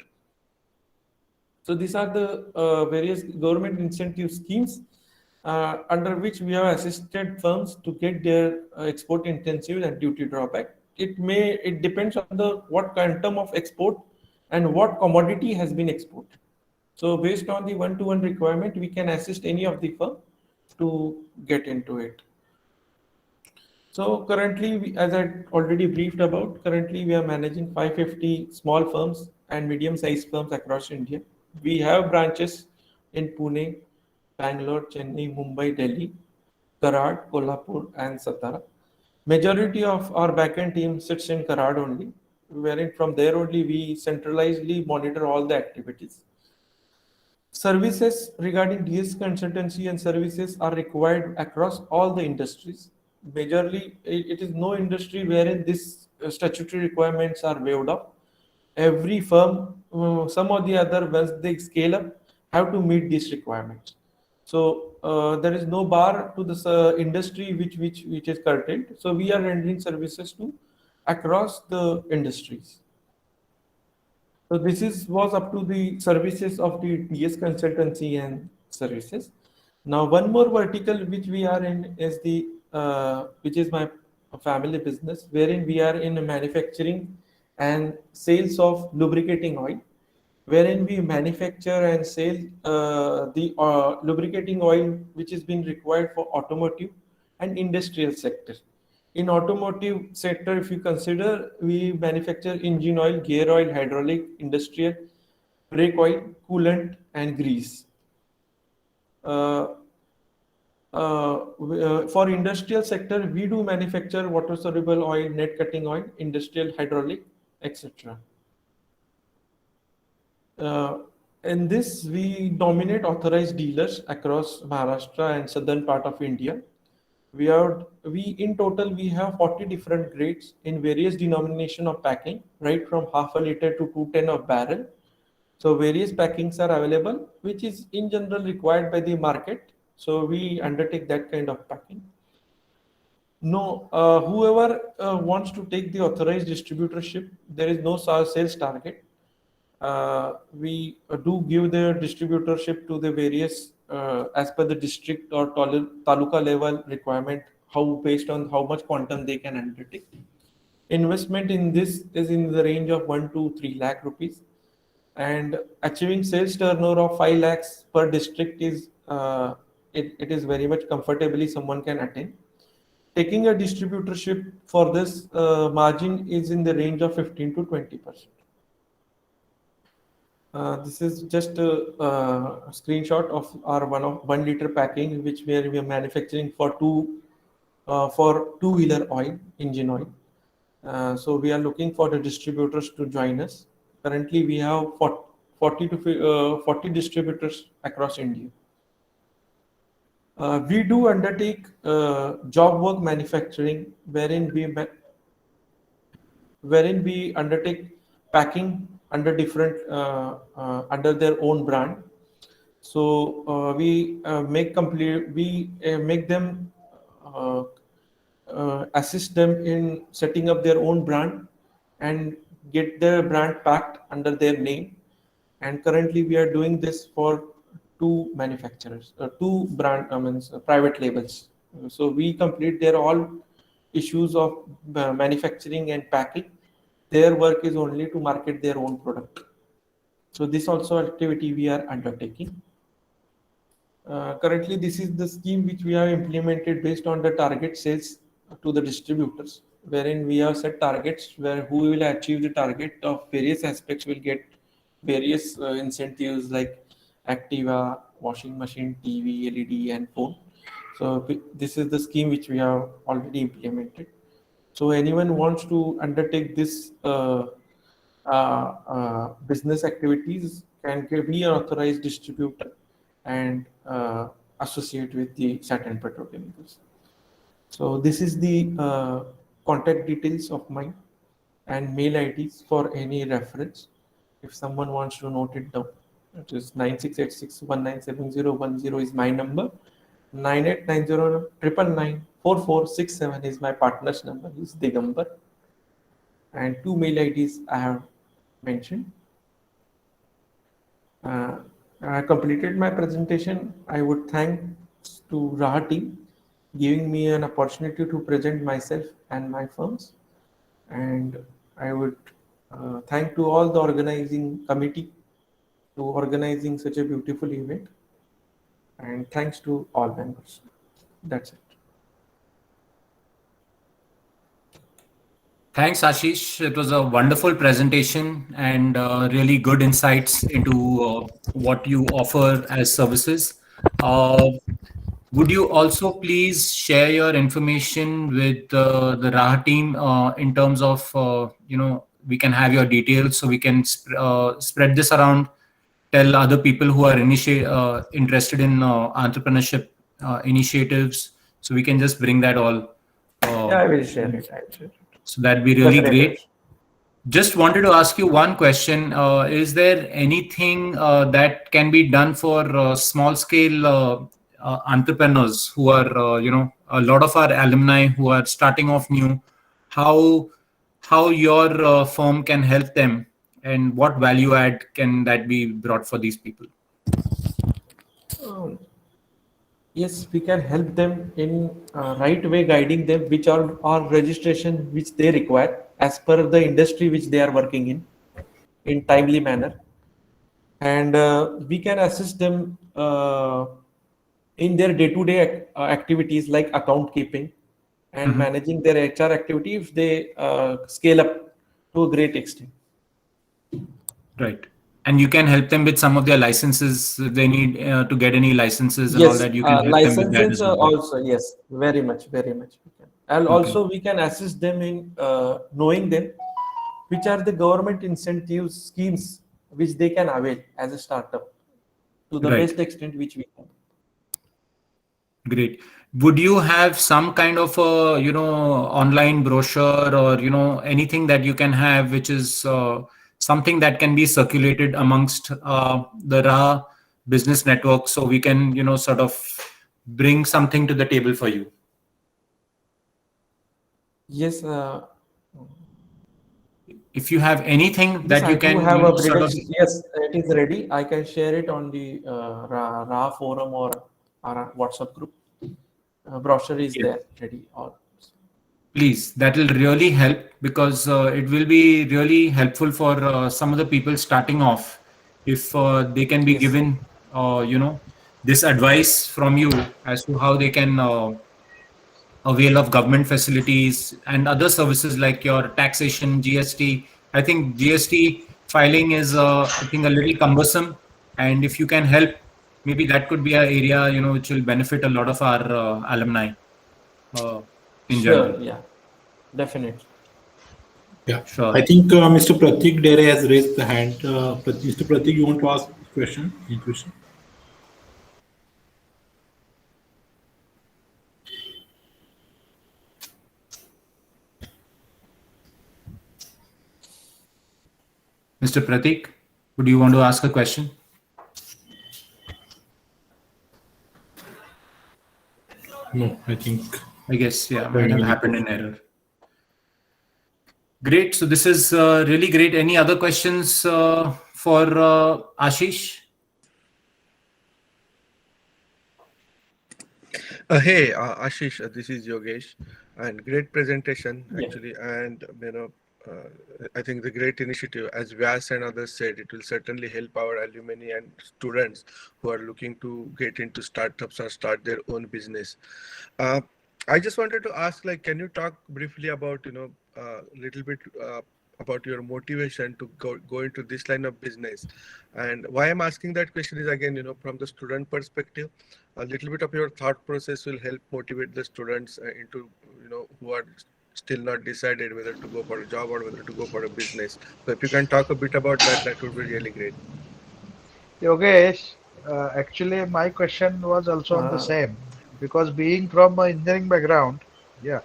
So these are the various government incentive schemes under which we have assisted firms to get their export intensive and duty drawback. It depends on the what quantum of export and what commodity has been exported. So based on the one-to-one requirement, we can assist any of the firm to get into it. So currently, as I already briefed about, currently we are managing 550 small firms and medium-sized firms across India. We have branches in Pune, Bangalore, Chennai, Mumbai, Delhi, Karad, Kolhapur, and Satara. Majority of our backend team sits in Karad only, wherein from there only we centralizedly monitor all the activities. Services regarding DS consultancy and services are required across all the industries. Majorly, it is no industry wherein this statutory requirements are waived off. Every firm, some or the other, once they scale up, have to meet these requirements. So there is no bar to this industry which is curtailed. So we are rendering services to across the industries. So this is was up to the services of the DS consultancy and services. Now one more vertical which we are in is the which is my family business, wherein we are in manufacturing and sales of lubricating oil, wherein we manufacture and sell the lubricating oil which is being required for automotive and industrial sector. In automotive sector, if you consider, we manufacture engine oil, gear oil, hydraulic, industrial, brake oil, coolant, and grease. For industrial sector, we do manufacture water soluble oil, net cutting oil, industrial hydraulic, etc. In this, we dominate authorized dealers across Maharashtra and southern part of India. We in total we have 40 different grades in various denomination of packing, right from half a liter to 210 of barrel. So various packings are available, which is in general required by the market. So we undertake that kind of packing. No, whoever wants to take the authorized distributorship, there is no sales target. We do give the distributorship to the various as per the district or taluka level requirement, how based on how much quantum they can undertake. Investment in this is in the range of 1 to 3 lakh rupees, and achieving sales turnover of 5 lakhs per district is it is very much comfortably someone can attain. Taking a distributorship for this margin is in the range of 15 to 20%. This is just a screenshot of our 1 liter packing, which we are manufacturing for two-wheeler oil, engine oil. So we are looking for the distributors to join us. Currently, we have 40 distributors across India. We do undertake job work manufacturing, wherein we undertake packing under different under their own brand. So we make them assist them in setting up their own brand and get their brand packed under their name. And currently we are doing this for two manufacturers, two private labels. So we complete their all issues of manufacturing and packing. Their work is only to market their own product. So this also activity we are undertaking. Currently, this is the scheme which we have implemented based on the target sales to the distributors, wherein we have set targets where who will achieve the target of various aspects will get various incentives like Activa, washing machine, TV, LED, and phone. So this is the scheme which we have already implemented. So anyone wants to undertake this business activities can be an authorized distributor and associate with the Saturn Petrochemicals. So this is the contact details of mine and mail IDs for any reference. If someone wants to note it down, it is 9686197010 is my number. 9890994467 is my partner's number. Is Digambar, and two mail IDs I have mentioned. I completed my presentation. I would thank to Raha team, giving me an opportunity to present myself and my firms. And I would thank to all the organizing committee to organizing such a beautiful event. And thanks to all members. That's it. Thanks, Ashish. It was a wonderful presentation and really good insights into what you offer as services. Would you also please share your information with the Raha team in terms of, we can have your details so we can spread this around, tell other people who are interested in entrepreneurship initiatives, so we can just bring that all. Yeah, I will share it. I will share it. So that'd be really Definitely. great. Just wanted to ask you one question. Is there anything that can be done for small scale entrepreneurs who are, a lot of our alumni who are starting off new? How your firm can help them, and what value add can that be brought for these people? Yes, we can help them in right way, guiding them which are registration which they require as per the industry which they are working in timely manner, and we can assist them in their day-to-day activities like account keeping and managing their HR activity if they scale up to a great extent. Right. And you can help them with some of their licenses if they need to get any licenses and all that. You can help them with that licenses as well. also, yes, very much we can. And also we can assist them in knowing them which are the government incentives schemes which they can avail as a startup to the Right. best extent which we can. Great. Would you have some kind of a, online brochure or, anything that you can have, which is something that can be circulated amongst the Raha business network, so we can, sort of bring something to the table for you? Yes, If you have anything that yes, you I can, do have a sort of, brochure. Yes, it is ready. I can share it on the Raha forum or our WhatsApp group. Brochure is Yeah. there ready. please, that will really help, because it will be really helpful for some of the people starting off if they can be Yes. given, this advice from you as to how they can avail of government facilities and other services like your taxation, GST. I think GST filing is, I think, a little cumbersome, and if you can help, maybe that could be an area, which will benefit a lot of our alumni in general. Sure, yeah, definitely. Yeah. Sure. I think Mr. Pratik Dere has raised the hand. Mr. Pratik, you want to ask a question? Any question? Mr. Pratik, would you want to ask a question? No, I think. I guess, yeah, might have happened in error. Great. So this is really great. Any other questions for Ashish? Hey, Ashish, this is Yogesh, and great presentation Yeah. actually, and I think the great initiative, as Vyas and others said, it will certainly help our alumni and students who are looking to get into startups or start their own business. I just wanted to ask, like, can you talk briefly about, little bit about your motivation to go into this line of business? And why I'm asking that question is, again, from the student perspective, a little bit of your thought process will help motivate the students into, who are still not decided whether to go for a job or whether to go for a business. So if you can talk a bit about that, that would be really great. Yogesh, actually, my question was also on the same, because being from an engineering background, yeah.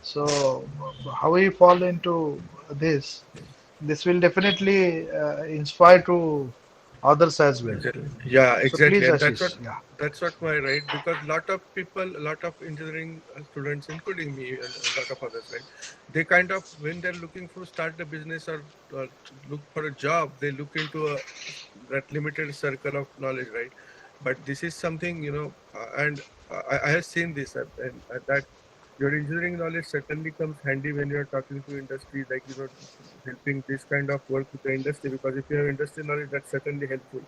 So how we fall into this will definitely inspire to others as well. Yeah, So exactly. please, And that's Ashish. what Yeah. that's what my right, because lot of people, a lot of engineering students, including me, and a lot of others, right? They kind of, when they're looking for start a business or to look for a job, they look into that limited circle of knowledge, right? But this is something, and I have seen this, and that your engineering knowledge certainly comes handy when you're talking to industry, like, helping this kind of work with the industry, because if you have industry knowledge, that's certainly helpful.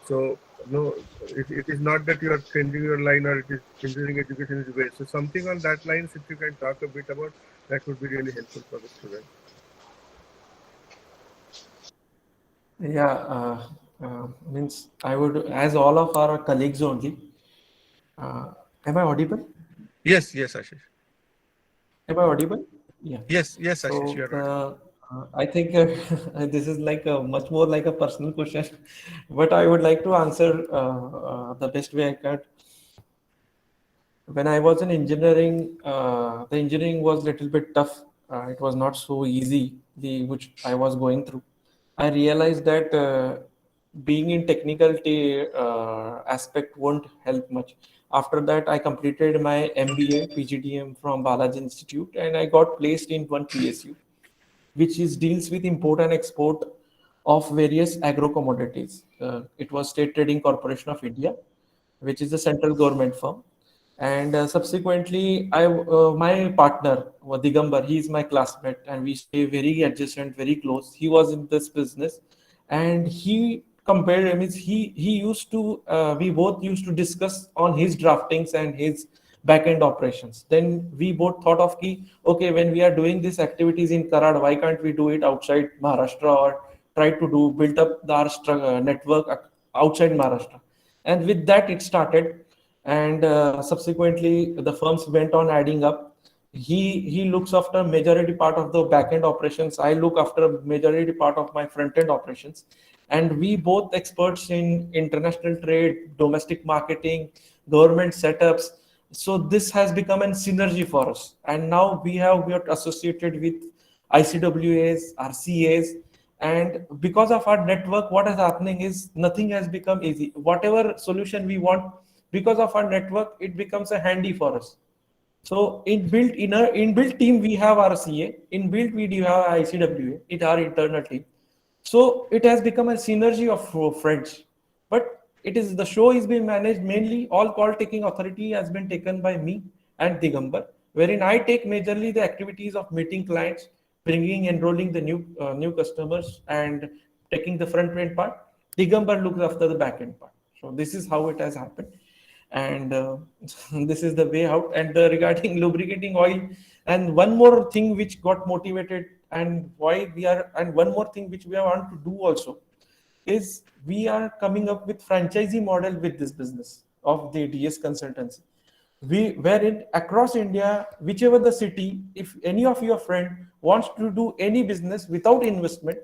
So, no, it is not that you are changing your line or it is engineering education is waste. So something on that lines, if you can talk a bit about, that would be really helpful for the student. Yeah, means I would, as all of our colleagues only. Am I audible? Yes, Ashish. Am I audible? Yeah. Yes, Ashish, you So are audible. I think this is like a much more like a personal question, but I would like to answer the best way I can. When I was in engineering, the engineering was a little bit tough. It was not so easy, which I was going through. I realized that being in technical aspect won't help much. After that, I completed my MBA, PGDM from Balaji Institute, and I got placed in one PSU, which is deals with import and export of various agro commodities. It was State Trading Corporation of India, which is a central government firm. And subsequently, my partner, Digambar, he is my classmate, and we stay very adjacent, very close. He was in this business, and he compared. I mean, he used to. We both used to discuss on his draftings and his back-end operations. Then we both thought of okay, when we are doing these activities in Karad, why can't we do it outside Maharashtra or try to build up our network outside Maharashtra? And with that, it started, and subsequently the firms went on adding up. He looks after majority part of the back-end operations. I look after majority part of my front-end operations, and we both experts in international trade, domestic marketing, government setups. So this has become a synergy for us, and now we are associated with ICWAs, RCAs, and because of our network, what is happening is nothing has become easy. Whatever solution we want, because of our network, it becomes a handy for us. So in our inbuilt team, we have RCA. Inbuilt, we do have ICWA. It our internal team. So it has become a synergy of friends. But it is the show is being managed mainly. All call taking authority has been taken by me and Digambar, wherein I take majorly the activities of meeting clients, bringing, enrolling the new customers, and taking the front end part. Digambar looks after the back end part. So this is how it has happened, and this is the way out. And regarding lubricating oil, and one more thing which got motivated, and why we are, and one more thing which we want to do also is we are coming up with franchisee model with this business of the DS consultancy. We wherein across India, whichever the city, if any of your friend wants to do any business without investment,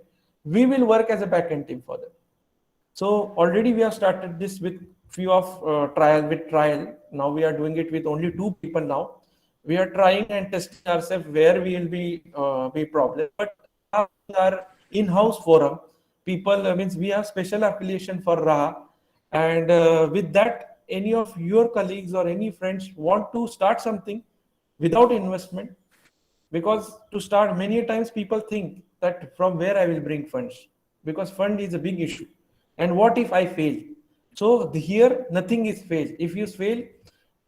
we will work as a back-end team for them. So already we have started this with few of trial. Now we are doing it with only 2 people now. We are trying and testing ourselves where we will be problem. But our in-house forum, people means we have special affiliation for Raha, and with that, any of your colleagues or any friends want to start something without investment, because to start many times people think that from where I will bring funds, because fund is a big issue, and what if I fail? So here nothing is fail. If you fail,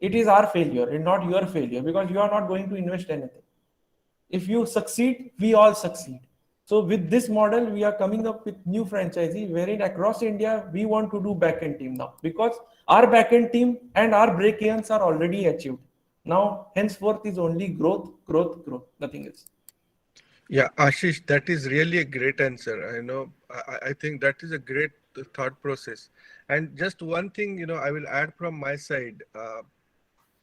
it is our failure and not your failure, because you are not going to invest anything. If you succeed, we all succeed. So with this model, we are coming up with new franchisee wherein across India, we want to do backend team now, because our backend team and our break-evens are already achieved. Now, henceforth is only growth, nothing else. Yeah, Ashish, that is really a great answer. I know, I think that is a great thought process. And just one thing, I will add from my side.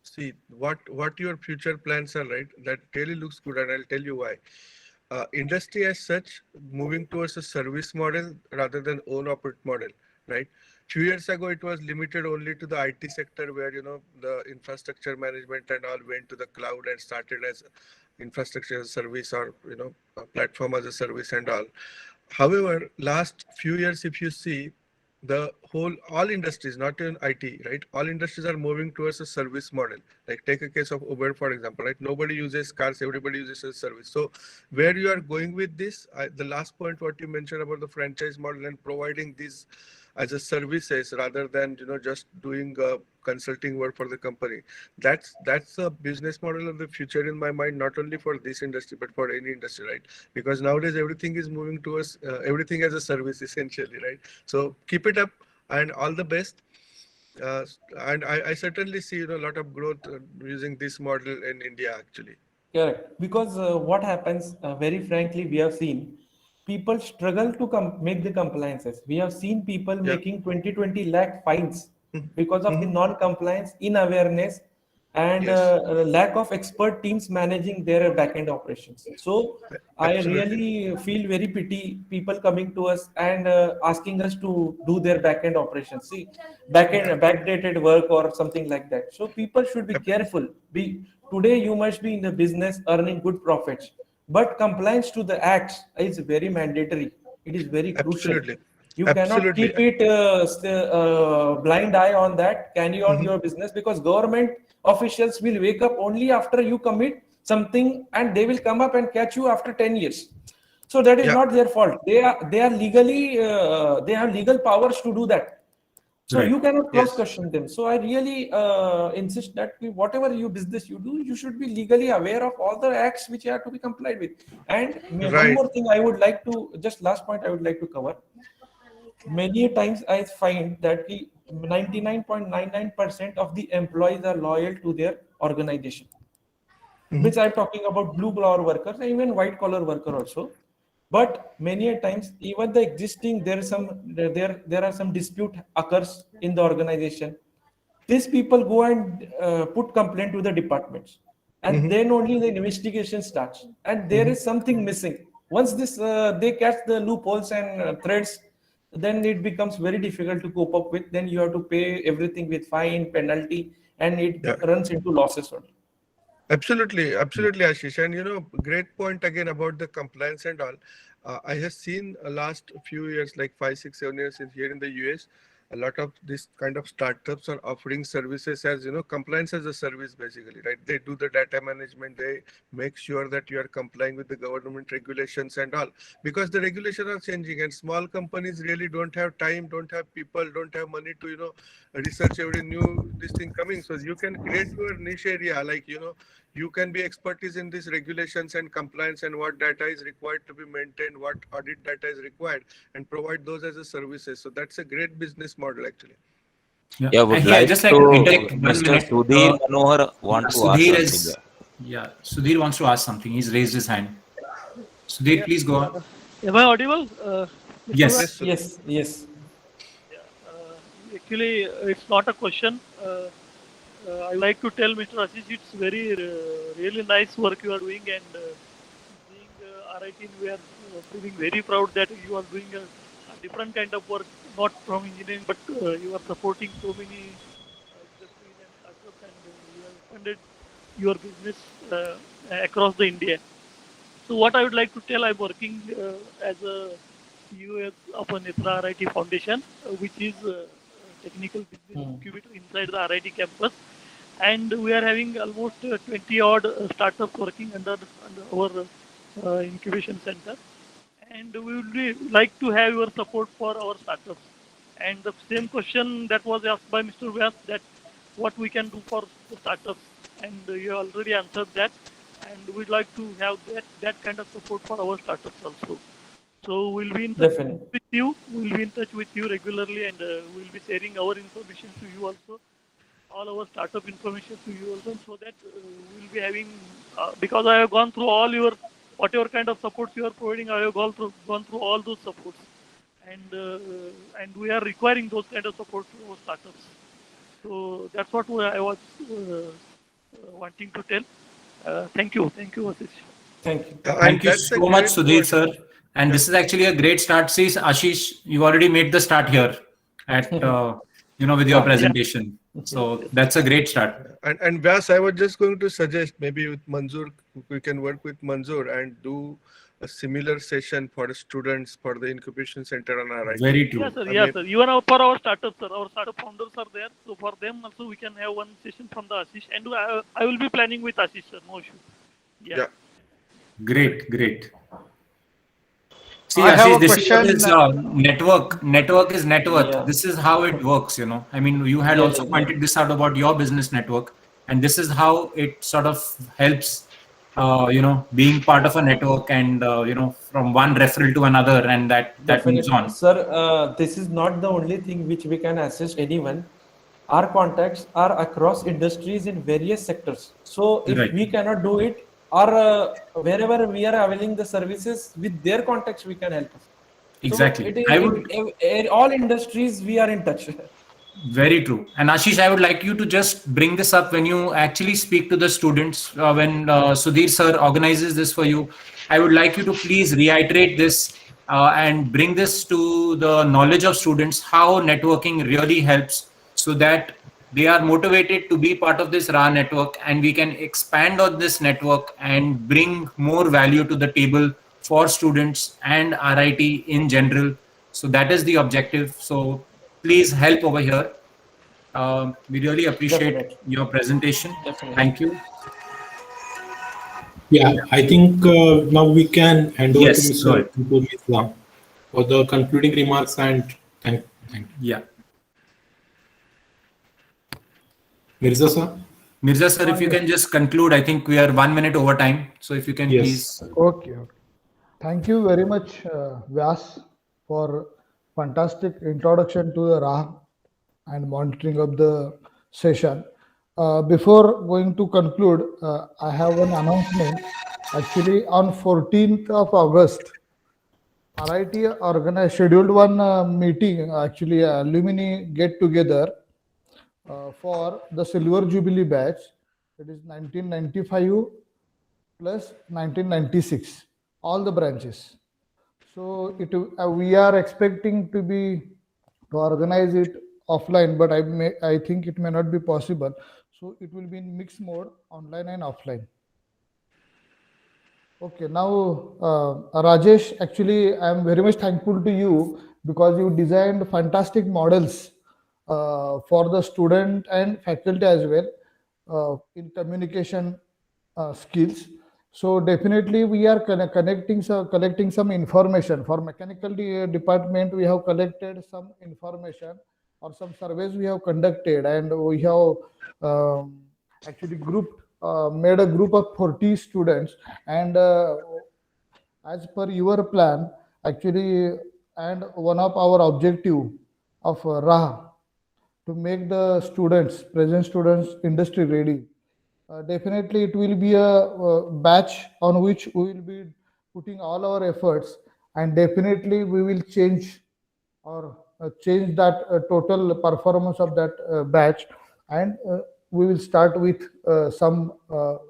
See what your future plans are, right? That really looks good, and I'll tell you why. Industry as such moving towards a service model rather than own operate model, right? Few years ago, it was limited only to the IT sector, where the infrastructure management and all went to the cloud and started as infrastructure as a service, or a platform as a service and all. However, last few years, if you see, all industries, not even IT, right? All industries are moving towards a service model. Like take a case of Uber, for example, right? Nobody uses cars, everybody uses a service. So where you are going with this, the last point, what you mentioned about the franchise model and providing these as a services rather than just doing consulting work for the company. That's a business model of the future in my mind, not only for this industry but for any industry, right? Because nowadays everything is moving towards everything as a service essentially, right? So keep it up and all the best. And I certainly see a lot of growth using this model in India actually. Correct. Because what happens, very frankly, we have seen people struggle to make the compliances. We have seen people Yeah. making 20 lakh fines because of the non-compliance, inawareness, and Yes. lack of expert teams managing their back-end operations. So I Absolutely. really feel very pity people coming to us and asking us to do their back-end operations. See, backdated work or something like that. So people should be careful. Today you must be in the business earning good profits, but compliance to the acts is very mandatory. It is very crucial. Absolutely. You cannot Absolutely. keep it blind eye on that, carry on your business, because government officials will wake up only after you commit something, and they will come up and catch you after 10 years. So that is Yeah. not their fault. They are legally they have legal powers to do that. So Right. you cannot Yes. cross question them. So I really insist that whatever you business you do, you should be legally aware of all the acts which you have to be complied with. And one Right. more thing I would like to, just last point I would like to cover. Many times I find that the 99.99% of the employees are loyal to their organization. Which I'm talking about blue collar workers and even white collar worker also. But many a times, even the existing, there are some dispute occurs in the organization. These people go and put complaint to the departments, and then only the investigation starts. And there is something missing. Once this they catch the loopholes and threads, then it becomes very difficult to cope up with. Then you have to pay everything with fine, penalty, and it Yeah. runs into losses only. Absolutely, absolutely, Ashish. And great point again about the compliance and all. I have seen last few years, like 5, 6, 7 years here in the US, a lot of this kind of startups are offering services as compliance as a service, basically, right? They do the data management, they make sure that you are complying with the government regulations and all, because the regulations are changing, and small companies really don't have time, don't have people, don't have money to research every new this thing coming. So you can create your niche area, like you can be expertise in these regulations and compliance and what data is required to be maintained, what audit data is required, and provide those as a services. So that's a great business model actually. Yeah, would Actually, I like just like to, to interject 1 Mr. minute. Sudhir Manohar want to ask Sudhir something. Sudhir wants to ask something. He's raised his hand. Sudhir, please go on. Am I audible? Mr. Yes. Vyas? Yes. Actually, it's not a question. I like to tell Mr. Ashish, it's very really nice work you are doing, and being RIT, we are feeling very proud that you are doing a different kind of work, not from engineering, but you are supporting so many industries and startups, and you have funded your business across the India. So what I would like to tell, I'm working as a CEO of a Netra RIT Foundation, which is a technical business incubator inside the RIT campus. And we are having almost 20 odd startups working under our incubation center. And we would like to have your support for our startups. And the same question that was asked by Mr. Vyas, that what we can do for the startups. And you already answered that. And we'd like to have that kind of support for our startups also. So we'll be in touch with you. We'll be in touch with you regularly, and we'll be sharing our information to you also, all our startup information to you also, so that we'll be having. Because I have gone through all your whatever kind of supports you are providing, I have gone through all those supports, and we are requiring those kind of support to our startups. So that's what I was wanting to tell. Thank you, Ashish. Thank you. Thank you so much, Sudhir sir. And this is actually a great start. See, Ashish, you already made the start here at with your presentation. So that's a great start. And Vyas, I was just going to suggest maybe with Manzoor, we can work with Manzoor and do a similar session for the students for the incubation center on our right. Very true. Yes, sir. Yes, sir. Even for our startups, sir. Our startup founders are there. So for them also, we can have one session from the Ashish. And I will be planning with Ashish, sir. No issue. Yeah. Great. See, I have Ashish, a this is what question. is network. Network is net worth. Yeah. This is how it works, you know. I mean, you had Yeah, also yeah, pointed this out about your business network, and this is how it sort of helps, being part of a network and, from one referral to another, and that moves Definitely. on. Sir, this is not the only thing which we can assist anyone. Our contacts are across industries in various sectors. So if Right. we cannot do it, or wherever we are availing the services with their contacts, we can help us. So Exactly. it is I would all industries we are in touch. Very true. And Ashish, I would like you to just bring this up when you actually speak to the students. When Sudhir sir organizes this for you, I would like you to please reiterate this and bring this to the knowledge of students how networking really helps, so that they are motivated to be part of this RA network, and we can expand on this network and bring more value to the table for students and RIT in general. So that is the objective. So please help over here. We really appreciate Definitely. your presentation. Definitely. Thank you. Yeah, I think now we can hand over to Yes, go Mr. ahead. Ankur Mitra for the concluding remarks and thank you. Yeah. Mirza sir? Mirza sir, if you can just conclude, I think we are 1 minute over time. So if you can Yes. please. Okay. Thank you very much, Vyas, for fantastic introduction to the RA and monitoring of the session. Before going to conclude, I have one announcement. Actually, on 14th of August, RIT organized scheduled one meeting, actually alumni get together for the Silver Jubilee batch. It is 1995 plus 1996, all the branches. So we are expecting to organize it offline, but I think it may not be possible. So it will be in mixed mode, online and offline. Okay, now Rajesh, actually, I am very much thankful to you because you designed fantastic models for the student and faculty as well in communication skills. So definitely we are collecting some information for mechanical department. We have collected some information or some surveys we have conducted, and we have actually made a group of 40 students, and as per your plan, actually, and one of our objective of RAH to make the present students, industry ready. Definitely, it will be a batch on which we will be putting all our efforts, and definitely we will change or change that total performance of that batch, and we will start with some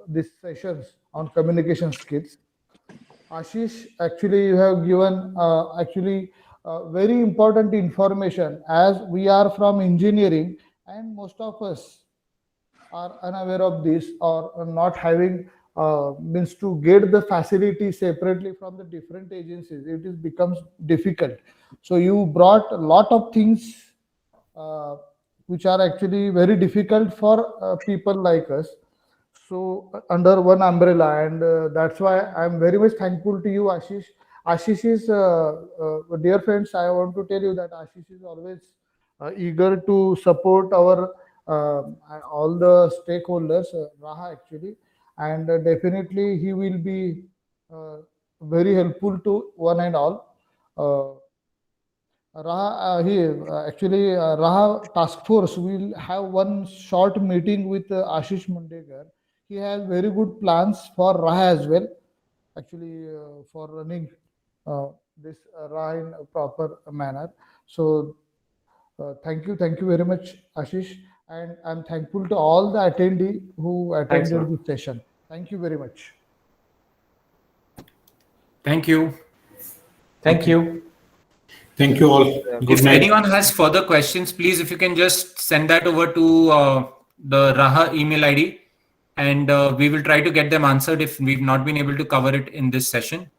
these sessions on communication skills. Ashish, actually, you have given very important information, as we are from engineering and most of us are unaware of this or are not having means to get the facility separately from the different agencies. It is becomes difficult. So you brought a lot of things which are actually very difficult for people like us. So under one umbrella, and that's why I'm very much thankful to you, Ashish. Ashish is dear friends. I want to tell you that Ashish is always eager to support our all the stakeholders, Raha actually, and definitely he will be very helpful to one and all. Raha Task Force will have one short meeting with Ashish Mundegar. He has very good plans for Raha as well, actually, for running this Raha in a proper manner. So thank you very much, Ashish, and I'm thankful to all the attendee who attended this session. Thank you very much. Thank you. Thank you. Thank you all. Good If night. anyone has further questions, please, if you can just send that over to the Raha email ID, and we will try to get them answered if we've not been able to cover it in this session.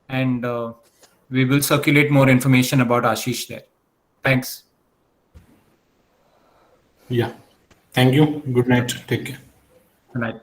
And we will circulate more information about Ashish there. Thanks. Yeah. Thank you. Good night. Take care. Good night.